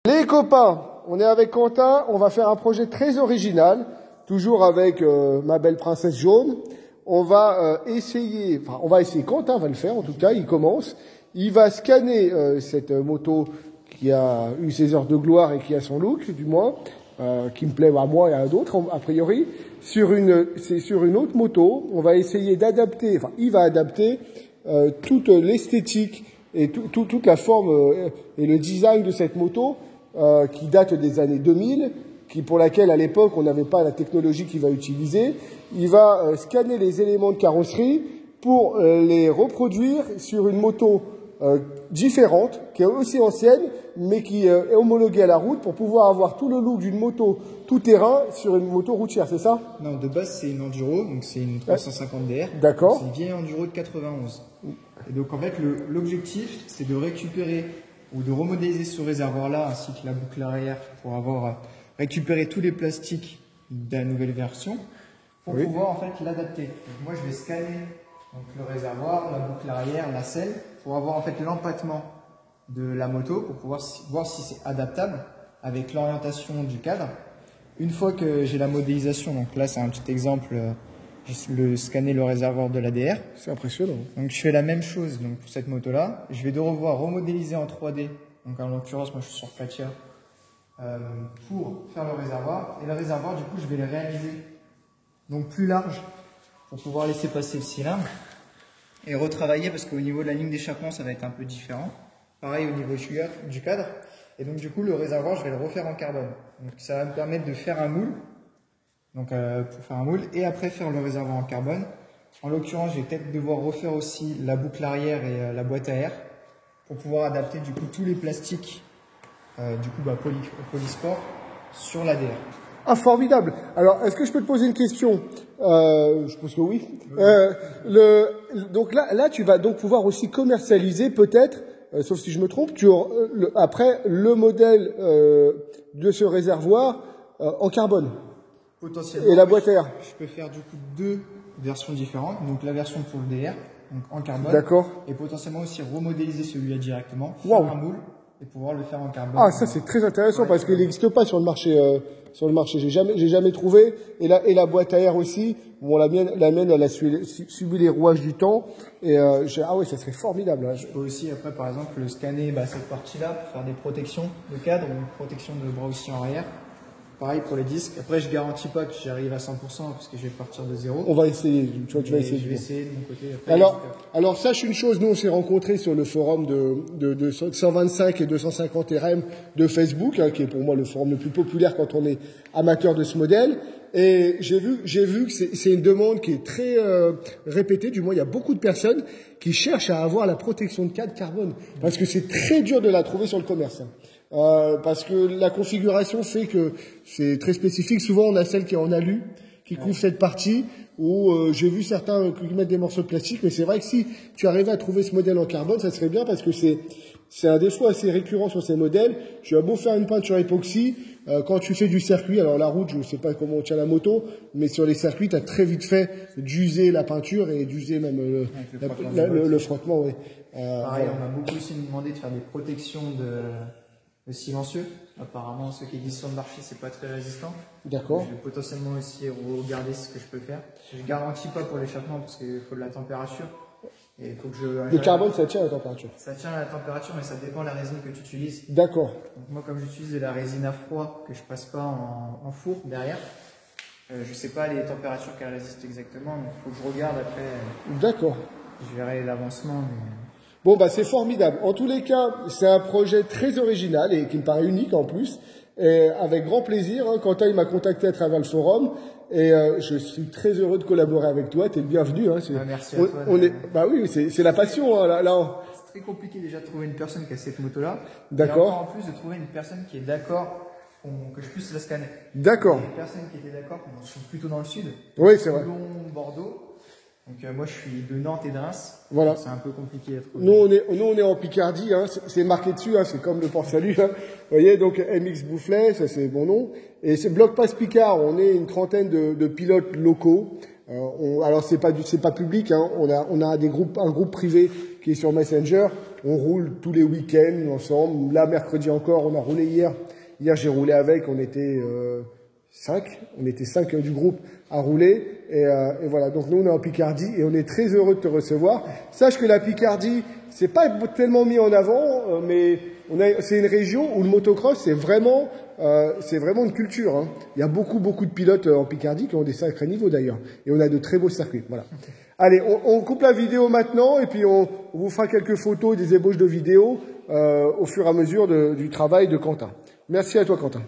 Les copains, on est avec Quentin, on va faire un projet très original, toujours avec ma belle princesse jaune. On va essayer, Quentin va le faire en tout cas, il commence. Il va scanner cette moto qui a eu ses heures de gloire et qui a son look, du moins, qui me plaît à moi et à d'autres, a priori. C'est sur une autre moto, on va essayer d'adapter, il va adapter toute l'esthétique et toute la forme et le design de cette moto qui date des années 2000, pour laquelle à l'époque on n'avait pas la technologie qu'il va utiliser. Il va scanner les éléments de carrosserie pour les reproduire sur une moto différente, qui est aussi ancienne, mais qui est homologuée à la route pour pouvoir avoir tout le look d'une moto tout-terrain sur une moto routière, c'est ça? Non, de base c'est une enduro, donc c'est une 350 DR. D'accord. C'est une vieille enduro de 91. Et donc en fait l'objectif c'est de récupérer ou de remodéliser ce réservoir-là ainsi que la boucle arrière pour avoir récupéré tous les plastiques de la nouvelle version pour pouvoir en fait l'adapter. Donc moi je vais scanner donc, le réservoir, la boucle arrière, la selle pour avoir en fait l'empattement de la moto pour pouvoir voir si c'est adaptable avec l'orientation du cadre. Une fois que j'ai la modélisation, donc là c'est un petit exemple, scanner le réservoir de l'ADR. C'est impressionnant. Donc je fais la même chose donc, pour cette moto-là. Je vais devoir remodéliser en 3D. Donc en l'occurrence, moi je suis sur Katia pour faire le réservoir. Et le réservoir, du coup, je vais le réaliser donc plus large pour pouvoir laisser passer le cylindre et retravailler parce qu'au niveau de la ligne d'échappement, ça va être un peu différent. Pareil au niveau du cadre. Et donc du coup, le réservoir, je vais le refaire en carbone. Donc ça va me permettre de faire un moule. Donc pour faire un moule et après faire le réservoir en carbone. En l'occurrence, je vais peut-être devoir refaire aussi la boucle arrière et la boîte à air pour pouvoir adapter du coup tous les plastiques polysport sur l'ADR. Ah, formidable. Alors, est-ce que je peux te poser une question? Je pense que oui. Donc là, tu vas donc pouvoir aussi commercialiser peut-être, sauf si je me trompe, après le modèle de ce réservoir en carbone. Potentiellement. Et la boîte à air. Je peux faire du coup deux versions différentes. Donc la version pour le DR, donc en carbone. D'accord. Et potentiellement aussi remodéliser celui-là directement, faire un moule et pouvoir le faire en carbone. Ah, ça c'est très intéressant parce qu'il n'existe pas sur le marché. J'ai jamais trouvé. Et la boîte à air aussi. Bon, la mienne, elle a subi les rouages du temps. Et ah ouais, ça serait formidable. Hein. Je peux aussi après, par exemple, scanner cette partie-là pour faire des protections de cadre ou une protection de bras aussi en arrière. Pareil pour les disques. Après, je garantis pas que j'arrive à 100% parce que je vais partir de zéro. On va essayer. Tu vas essayer. Je vais essayer de mon côté. Après, alors sache une chose. Nous, on s'est rencontrés sur le forum de 125 et 250 RM de Facebook, hein, qui est pour moi le forum le plus populaire quand on est amateur de ce modèle. Et j'ai vu que c'est une demande qui est très répétée. Du moins, il y a beaucoup de personnes qui cherchent à avoir la protection de cadre carbone parce que c'est très dur de la trouver sur le commerce. Hein. Parce que la configuration fait que c'est très spécifique. Souvent, on a celle qui est en alu, qui couvre cette partie, où j'ai vu certains qui mettent des morceaux de plastique, mais c'est vrai que si tu arrivais à trouver ce modèle en carbone, ça serait bien parce que c'est un défaut assez récurrent sur ces modèles. Tu as beau faire une peinture époxy, quand tu fais du circuit, alors la route, je ne sais pas comment on tient la moto, mais sur les circuits, tu as très vite fait d'user la peinture et d'user même le frottement. Oui. Pareil, on m'a beaucoup aussi demandé de faire des protections de silencieux. Apparemment, ceux qui existent sur le marché, c'est pas très résistant. D'accord. Je vais potentiellement aussi regarder ce que je peux faire. Je garantis pas pour l'échappement parce qu'il faut de la température. Et il faut que le carbone, ça tient à la température. Ça tient à la température, mais ça dépend de la résine que tu utilises. D'accord. Donc moi, comme j'utilise de la résine à froid que je passe pas en four derrière, je sais pas les températures qu'elle résiste exactement. Donc il faut que je regarde après. D'accord. Je verrai l'avancement. Mais... Bon, c'est formidable. En tous les cas, c'est un projet très original et qui me paraît unique en plus. Et avec grand plaisir, hein, Quentin, il m'a contacté à travers le forum et je suis très heureux de collaborer avec toi. Tu es le bienvenu. Hein, merci à toi. Oui, c'est la passion. Hein, C'est très compliqué déjà de trouver une personne qui a cette moto-là. D'accord. Et encore en plus de trouver une personne qui est d'accord que je puisse la scanner. D'accord. Les personnes qui étaient d'accord, qu'on sont plutôt dans le sud. Oui, c'est vrai. Bordeaux. Donc moi je suis de Nantes et de Reims. Voilà. C'est un peu compliqué à trouver. Nous on est en Picardie, hein, c'est marqué dessus, hein, c'est comme le Port-Salut. Hein. Vous voyez, donc MX Boufflet, ça c'est mon nom. Et c'est Bloc Pass Picard, on est une trentaine de pilotes locaux. Alors c'est pas public, hein, on a un groupe privé qui est sur Messenger. On roule tous les week-ends ensemble. Là, mercredi encore, on a roulé hier. Hier, j'ai roulé avec. On était 5. On était 5 du groupe à rouler. Et voilà. Donc, nous, on est en Picardie et on est très heureux de te recevoir. Sache que la Picardie, c'est pas tellement mis en avant, mais c'est une région où le motocross, c'est vraiment une culture. Hein. Il y a beaucoup de pilotes en Picardie qui ont des sacrés niveaux d'ailleurs. Et on a de très beaux circuits. Voilà. Allez, on coupe la vidéo maintenant et puis on vous fera quelques photos, des ébauches de vidéos au fur et à mesure du travail de Quentin. Merci à toi, Quentin.